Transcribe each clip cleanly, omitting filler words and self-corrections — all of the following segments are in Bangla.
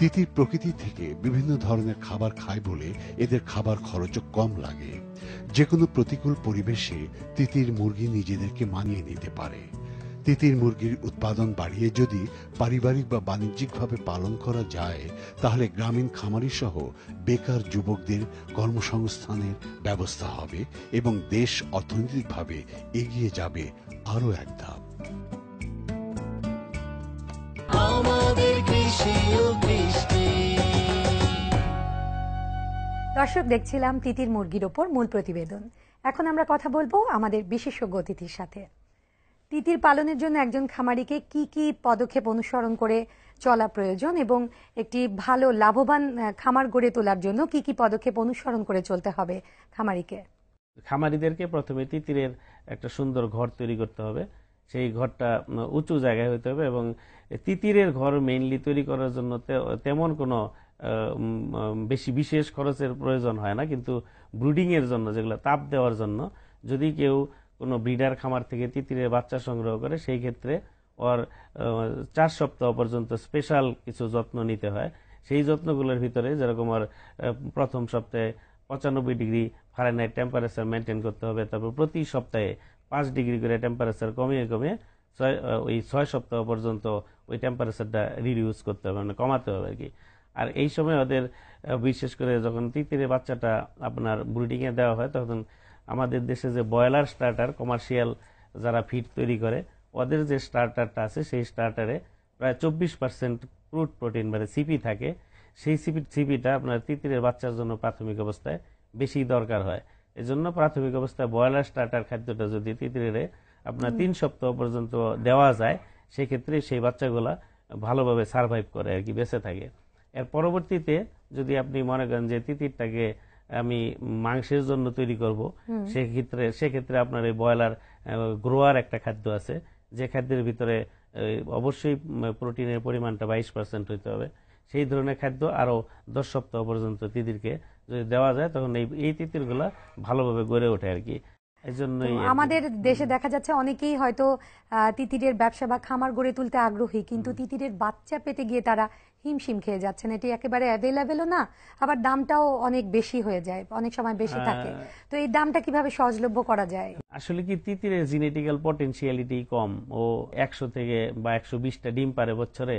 তিতির প্রকৃতি থেকে বিভিন্ন ধরনের খাবার খায় বলে এদের খাবার খরচও কম লাগে। যে কোনো প্রতিকূল পরিবেশে তিতির মুরগি নিজেদেরকে মানিয়ে নিতে পারে। তিতির মুরগির উৎপাদন বাড়িয়ে যদি পারিবারিক বা বাণিজ্যিকভাবে পালন করা যায়, তাহলে গ্রামীণ খামারি সহ বেকার যুবকদের কর্মসংস্থানের ব্যবস্থা হবে এবং দেশ অর্থনৈতিকভাবে এগিয়ে যাবে আরো এক ধাপ। দর্শক, দেখছিলাম তিতির মুরগির ওপর মূল প্রতিবেদন। এখন আমরা কথা বলবো আমাদের বিশেষজ্ঞ অতিথির সাথে। তিতির পালনের জন্য একজন খামারিকে কি কি পদক্ষেপ অনুসরণ করে চলা প্রয়োজন এবং একটি ভালো লাভবান খামার গড়ে তোলার জন্য কি কি পদক্ষেপ অনুসরণ করে চলতে হবে খামারিকে? খামারিদেরকে প্রথমে তিতিরের একটা সুন্দর ঘর তৈরি করতে হবে। সেই ঘরটা উঁচু জায়গায় হতে হবে এবং তিতিরের ঘর মেইনলি তৈরি করার জন্য তেমন কোনো বেশি বিশেষ খরচের প্রয়োজন হয় না, কিন্তু ব্রুডিং এর জন্য, যেগুলো তাপ দেওয়ার জন্য, যদি কেউ কোনো ব্রিডার খামার থেকে তিতিরের বাচ্চা সংগ্রহ করে, সেই ক্ষেত্রে ওর 4 সপ্তাহ পর্যন্ত স্পেশাল কিছু যত্ন নিতে হয়। সেই যত্নগুলোর ভিতরে যেরকম ওর প্রথম সপ্তাহে 95 ডিগ্রি ফারেনহাইট টেম্পারেচার মেনটেন করতে হবে, তারপর প্রতি সপ্তাহে 5 ডিগ্রি করে টেম্পারেচার কমিয়ে ওই 6 সপ্তাহ পর্যন্ত ওই টেম্পারেচারটা রিডিউস করতে হবে, মানে কমাতে হবে আর কি। আর এই সময় ওদের বিশেষ করে যখন তিতিরের বাচ্চাটা আপনার ব্রিডিংয়ে দেওয়া হয়, তখন আমাদের দেশে যে ব্রয়লার স্টার্টার কমার্শিয়াল যারা ফিড তৈরি করে, ওদের যে স্টার্টারটা আছে, সেই স্টার্টারে প্রায় 24% ক্রুড প্রোটিন মানে সিপি থাকে। সেই সিপিটা আপনার তিতিরের বাচ্চার জন্য প্রাথমিক অবস্থায় বেশি দরকার হয়। এজন্য প্রাথমিক অবস্থায় ব্রয়লার স্টার্টার খাদ্যটা যদি তিতিরে আপনার 3 সপ্তাহ পর্যন্ত দেওয়া যায়, সেক্ষেত্রে সেই বাচ্চাগুলা ভালোভাবে সার্ভাইভ করে আর কি, বেঁচে থাকে। এর পরবর্তীতে যদি আপনি মনে করেন যে তিতিরটাকে আমি মাংসের জন্য তৈরি করব, সেক্ষেত্রে আপনার এই ব্রয়লার গ্রোয়ার একটা খাদ্য আছে, যে খাদ্যের ভিতরে অবশ্যই প্রোটিনের পরিমাণটা 22% হইতে হবে। সেই ধরনের খাদ্য আরো 10 সপ্তাহ পর্যন্ত তিতিরকে যদি দেওয়া যায়, তখন এই তিতিরগুলা ভালোভাবে গড়ে ওঠে আর কি। আমাদের দেশে দেখা যাচ্ছে অনেকেই হয়তো তিতিরের ব্যবসা বা খামার গড়ে তুলতে আগ্রহী, কিন্তু তিতিরের বাচ্চা পেতে গিয়ে তারা হিমশিম খেয়ে যাচ্ছেন। এটি একেবারে অ্যাভেলেবেলও না, আবার দামটাও অনেক বেশি হয়ে যায়, অনেক সময় বেশি থাকে। তো এই দামটা কিভাবে সহজলভ্য করা যায়? আসলে কি, তিতিরের জেনেটিক্যাল পটেনশিয়ালিটি কম। ও 100 থেকে বা 120টা ডিম পারে বছরে।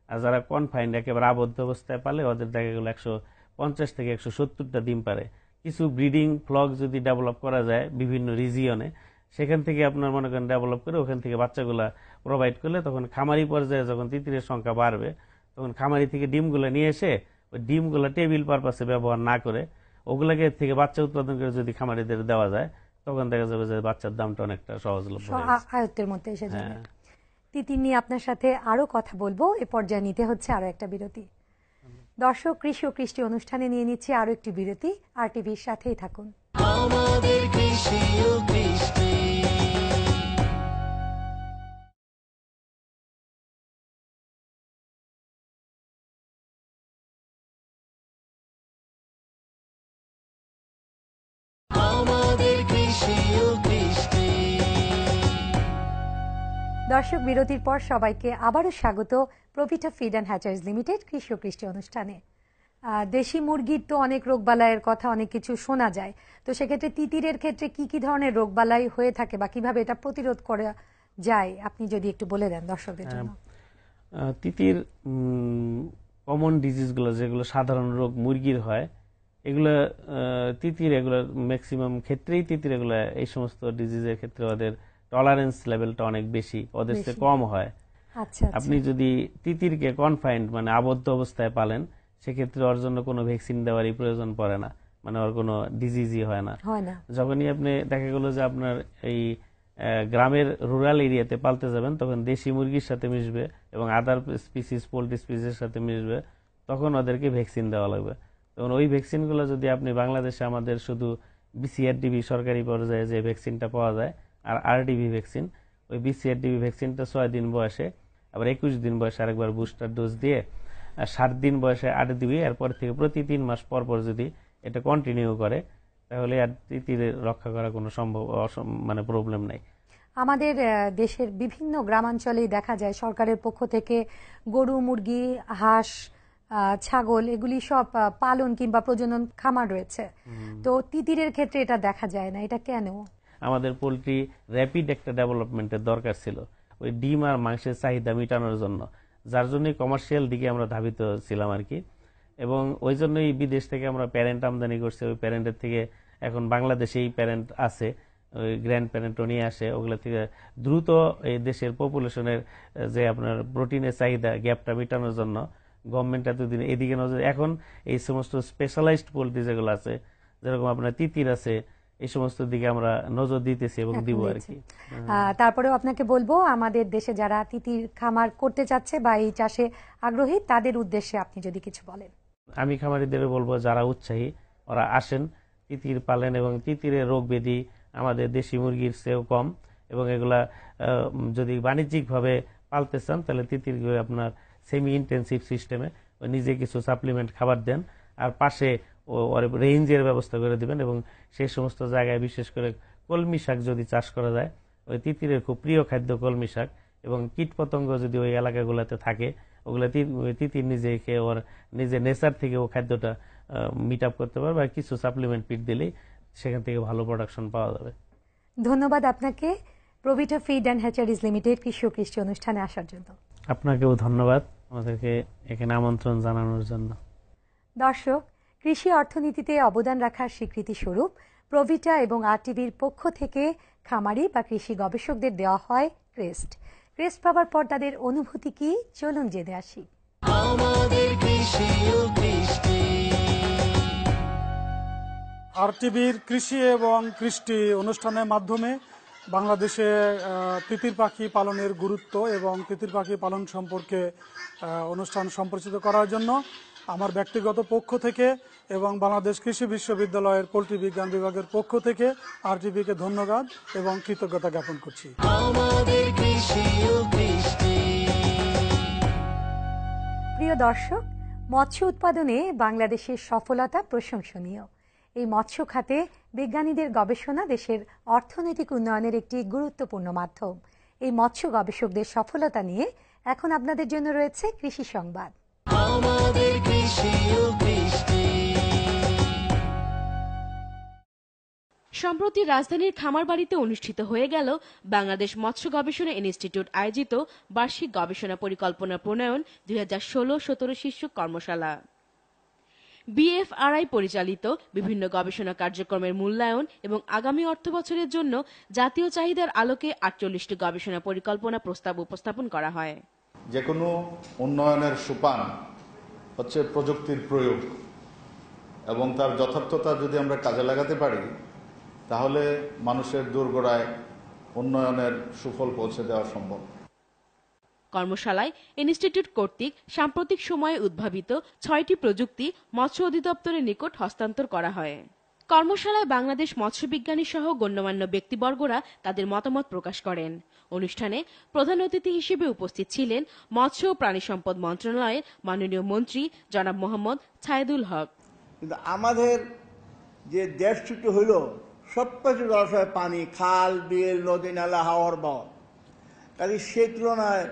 আর যারা কনফাইন্ড একেবারে আবদ্ধ অবস্থায় পালে, ওদের দেখা গেল 150 থেকে 170টা ডিম পারে। কিছু ব্রিডিং ফ্লক যদি ডেভেলপ করা যায় বিভিন্ন রিজিয়নে, সেখান থেকে আপনার মনে করেন ডেভেলপ করে ওখান থেকে বাচ্চাগুলা প্রোভাইড করলে, তখন খামারি পর্যায়ে যখন তিতিরের সংখ্যা বাড়বে, তখন খামারি থেকে ডিমগুলো নিয়ে এসে ওই ডিমগুলো টেবিল পারপাসে ব্যবহার না করে ওগুলাকে থেকে বাচ্চা উৎপাদন করে যদি খামারিদের দেওয়া যায়, তখন দেখা যাবে যে বাচ্চার দামটা অনেকটা সহজলভ্য, আয়ত্তের মধ্যে এসে যাবে। তিতির নিয়ে আপনার সাথে আরো কথা বলবো, এ পর্যায়ে নিতে হচ্ছে আরো একটা বিরতি। দর্শক, কৃষি ও কৃষ্টি অনুষ্ঠানে নিয়ে নিচ্ছে আরো একটি বিরতি। আর টিভির সাথেই থাকুন। আমাদের কৃষি ও কৃষ্টি। দর্শক, বিরতির পর সবাইকে আবারও স্বাগত প্রভিটা ফিড অ্যান্ড হ্যাচার্স লিমিটেড কৃষি ও কৃষ্টি অনুষ্ঠানে। দেশি মুরগির তো অনেক রোগবালাইয়ের কথা, অনেক কিছু শোনা যায়। তো সেক্ষেত্রে তিতিরের ক্ষেত্রে কি কি ধরনের রোগবালাই হয়ে থাকে বা কিভাবে এটা প্রতিরোধ করা যায়, আপনি যদি একটু বলে দেন দর্শকদের জন্য। তিতির কমন ডিজিজগুলো, যেগুলো সাধারণ রোগ মুরগির হয়, এগুলো তিতির এগুলো ম্যাক্সিমাম ক্ষেত্রেই তিতির এগুলো এই সমস্ত ডিজিজের ক্ষেত্রে ওদের টলারেন্স লেভেলটা অনেক বেশি, ওদের চেয়ে কম হয়। আপনি যদি তিতিরকে কনফাইন্ড মানে আবদ্ধ অবস্থায় পালেন, সেক্ষেত্রে ওর জন্য কোনো ভ্যাকসিন দেওয়ারই প্রয়োজন পড়ে না, মানে ওর কোনো ডিজিজই হয় না। যখনই আপনি দেখা গেল যে আপনার এই গ্রামের রুরাল এরিয়াতে পালতে যাবেন, তখন দেশি মুরগির সাথে মিশবে এবং আদার স্পিসিস পোল্ট্রি স্পিসিসের সাথে মিশবে, তখন ওদেরকে ভ্যাকসিন দেওয়া লাগবে। তখন ওই ভ্যাকসিনগুলো যদি আপনি বাংলাদেশে আমাদের শুধু বিসিআরডিবি সরকারি পর্যায়ে যে ভ্যাকসিনটা পাওয়া যায়, আর আরডিবি ভ্যাকসিন, ওই বিসিআরডিবি ভ্যাকসিনটা 6 দিন বয়সে, আবার 21 দিন বয়সে আরেকবার বুস্টার ডোজ দিয়ে, আর 7 দিন বয়সে 8 দিবি। এরপর থেকে প্রতি 3 মাস পর পর যদি এটা কন্টিনিউ করে, তাহলে আর তিতিরের রক্ষা করা কোনো মানে প্রবলেম নাই। আমাদের দেশের বিভিন্ন গ্রামাঞ্চলেই দেখা যায় সরকারের পক্ষ থেকে গরু, মুরগি, হাঁস ছাগল এগুলি সব পালন কিংবা প্রজনন খামার রয়েছে, তো তিতিরের ক্ষেত্রে এটা দেখা যায় না, এটা কেন? আমাদের পোলট্রি র্যাপিড একটা ডেভেলপমেন্টের দরকার ছিল ওই ডিম আর মাংসের চাহিদা মেটানোর জন্য, যার জন্য কমার্শিয়াল দিকে আমরা ধাবিত ছিলাম আর কি। এবং ওই জন্যই বিদেশ থেকে আমরা প্যারেন্ট আমদানি করছি। ওই প্যারেন্টের থেকে এখন বাংলাদেশেই প্যারেন্ট আছে, ওই গ্র্যান্ড প্যারেন্টও নিয়ে আসে। ওগুলো থেকে দ্রুত এই দেশের পপুলেশনের যে আপনার প্রোটিনের চাহিদা গ্যাপটা মেটানোর জন্য গভর্নমেন্ট এতদিন এদিকে নজর, এখন এই সমস্ত স্পেশালাইজড পোলট্রি যেগুলো আছে, যেরকম আপনার তিতির আছে, এই সমস্ত দিকে আমরা নজর দিতেছি এবং দিব আর কি। তারপরেও আপনাকে বলবো, আমাদের দেশে যারা তিতির খামার করতে চাচ্ছে বা এই চাষে আগ্রহী, তাদের উদ্দেশ্যে আপনি যদি কিছু বলেন। আমি খামারিদের বলবো যারা উৎসাহী ওরা আসেন, তিতির পালেন, এবং তিতিরের রোগ ব্যাধি আমাদের দেশি মুরগির চেয়েও কম, এবং এগুলা যদি বাণিজ্যিকভাবে পালতে চান তাহলে তিতির আপনার সেমি ইন্টেন্সিভ সিস্টেমে নিজে কিছু সাপ্লিমেন্ট খাবার দেন, আর পাশে রেঞ্জের ব্যবস্থা করে দিবেন। এবং সেই সমস্ত জায়গায় বিশেষ করে কলমি শাক যদি চাষ করা যায়, ওই তিতিরের খুব প্রিয় খাদ্য কলমি শাক, এবং কীট পতঙ্গ যদি ওই এলাকাগুলোতে থাকে ওগুলো তিতির নিজে খেয়ে ওর নিজে নেচার থেকে ও খাদ্যটা মিট আপ করতে পারবে, আর কিছু সাপ্লিমেন্ট ফিড দিলেই সেখান থেকে ভালো প্রোডাকশন পাওয়া যাবে। ধন্যবাদ আপনাকে প্রভিটা ফিড অ্যান্ড হ্যাচারিজ লিমিটেড কৃষি ও কৃষ্টি অনুষ্ঠানে আসার জন্য। আপনাকেও ধন্যবাদ আমাদেরকে এখানে আমন্ত্রণ জানানোর জন্য। দর্শক, কৃষি অর্থনীতিতে অবদান রাখার স্বীকৃতি স্বরূপ প্রভিটা এবং আরটিভির পক্ষ থেকে খামারি বা কৃষি গবেষকদের দেওয়া হয় ক্রেস্ট। ক্রেস্ট পাওয়ার পর তাদের অনুভূতি কি, চলুন জেনে আসি। আরটিভির কৃষি এবং কৃষ্টি অনুষ্ঠানের মাধ্যমে বাংলাদেশে তিতির পাখি পালনের গুরুত্ব এবং তিতির পাখি পালন সম্পর্কে অনুষ্ঠান সম্প্রচারিত করার জন্য আমার ব্যক্তিগত পক্ষ থেকে এবং বাংলাদেশ কৃষি বিশ্ববিদ্যালয়ের পোল্ট্রি বিজ্ঞান বিভাগের পক্ষ থেকে আরটিভিকে ধন্যবাদ এবং কৃতজ্ঞতা জ্ঞাপন করছি। প্রিয় দর্শক, মৎস্য উৎপাদনে বাংলাদেশের সফলতা প্রশংসনীয়। এই মৎস্য খাতে বিজ্ঞানীদের গবেষণা দেশের অর্থনৈতিক উন্নয়নের একটি গুরুত্বপূর্ণ মাধ্যম। এই মৎস্য গবেষকদের সফলতা নিয়ে এখন আপনাদের জন্য রয়েছে কৃষি সংবাদ। সম্প্রতি রাজধানীর খামারবাড়িতে অনুষ্ঠিত হয়ে গেল বাংলাদেশ মৎস্য গবেষণা ইনস্টিটিউট আয়োজিত বার্ষিক গবেষণা পরিকল্পনা প্রণয়ন 2016-17 শীর্ষক কর্মশালা। বিএফআরআই পরিচালিত বিভিন্ন গবেষণা কার্যক্রমের মূল্যায়ন এবং আগামী অর্থবছরের জন্য জাতীয় চাহিদার আলোকে 48টি গবেষণা পরিকল্পনা প্রস্তাব উপস্থাপন করা হয়। যে কোনো উন্নয়নের সোপান হচ্ছে প্রযুক্তির প্রয়োগ, এবং তার যথার্থতা যদি আমরা কাজে লাগাতে পারি তাহলে মানুষের দোরগোড়ায় উন্নয়নের সুফল পৌঁছে দেওয়া সম্ভব। কর্মশালায় ইনস্টিটিউট কর্তৃক সাম্প্রতিক সময়ে উদ্ভাবিত 6টি প্রযুক্তি মৎস্য অধিদপ্তরের নিকট হস্তান্তর করা হয়। কর্মশালায় বাংলাদেশ মৎস্য বিজ্ঞানী সহ গণ্যমান্য ব্যক্তিবর্গরা তাদের মতামত প্রকাশ করেন। অনুষ্ঠানে প্রধান অতিথি হিসেবে উপস্থিত ছিলেন মৎস্য ও প্রাণী সম্পদ মন্ত্রণালয়ের মাননীয় মন্ত্রী জনাব মোহাম্মদ ছায়েদুল হক। কিন্তু আমাদের যে দেশটি হইল সবকিছু জলাশয় পানি, খাল বিল নদী নালা হাওয়ার বাওয়া, কাজে সে তুলনায়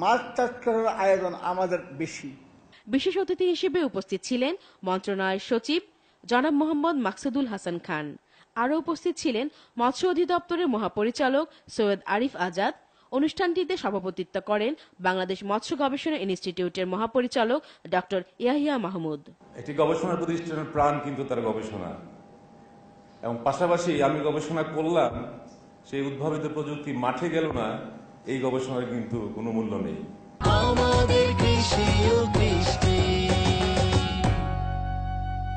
মাছ চাষ করার আয়োজন আমাদের বেশি। বিশেষ অতিথি হিসেবে উপস্থিত ছিলেন মন্ত্রণালয়ের সচিব জনাব মোহাম্মদ মাকসুদুল হাসান খান। আরও উপস্থিত ছিলেন মৎস্য অধিদপ্তরের মহাপরিচালক সৈয়দ আরিফ আজাদ। অনুষ্ঠানটিতে সভাপতিত্ব করেন বাংলাদেশ মৎস্য গবেষণা ইনস্টিটিউটের মহাপরিচালক ডক্টর ইয়াহিয়া মাহমুদ। একটি গবেষণা প্রতিষ্ঠানের প্রাণ কিন্তু তার গবেষণা, এবং পাশাপাশি আমি গবেষণা করলাম, সেই উদ্ভাবিত প্রযুক্তি মাঠে গেল না, এই গবেষণার কিন্তু কোনো মূল্য নেই।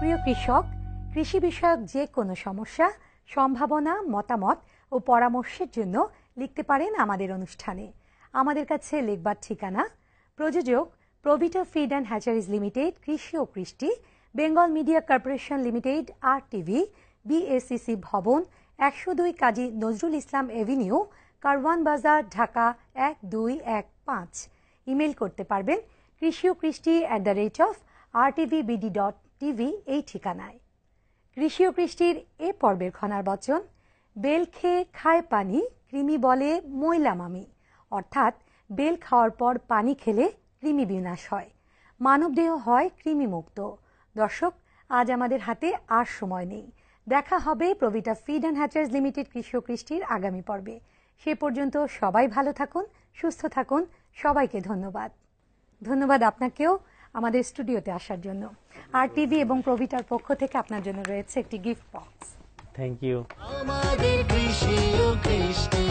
প্রিয় কৃষক, কৃষি বিষয়ক যে কোনো সমস্যা, সম্ভাবনা, মতামত ও পরামর্শের জন্য লিখতে পারেন আমাদের অনুষ্ঠানে। আমাদের কাছে লিখবার ঠিকানা: প্রযোজক প্রভিটা ফিড অ্যান্ড হ্যাচারিজ লিমিটেড, কৃষি ও কৃষ্টি, Bengal media corporation limited, RTV, BSCC ভবন, 102 কাজী নজরুল ইসলাম এভিনিউ, কারওয়ান বাজার, ঢাকা 1215। ইমেল করতে পারবেন কৃষি ও কৃষ্টি @rtvbd.tv এই ঠিকানায়। কৃষি ও কৃষ্টির এ পর্বের খনার বচন: বেল খেয়ে খায় পানি, কৃমি বলে ময়লা মামি। অর্থাৎ বেল খাওয়ার পর পানি খেলে কৃমি বিনাশ হয়। মানবদেহ হয় কৃমিমুক্ত। দর্শক, আজ আমাদের হাতে আর সময় নেই। দেখা হবে প্রভিটা ফিড অ্যান্ড হ্যাচার্স লিমিটেড কৃষি ও কৃষ্টির আগামী পর্বে। সে পর্যন্ত সবাই ভালো থাকুন, সুস্থ থাকুন। সবাইকে ধন্যবাদ। ধন্যবাদ আপনাকেও আমাদের স্টুডিওতে আসার জন্য। আর টিভি এবং প্রভিটার পক্ষ থেকে আপনার জন্য রয়েছে একটি গিফট বক্স। Thank you. আমাদের কৃষি ও কৃষ্টি।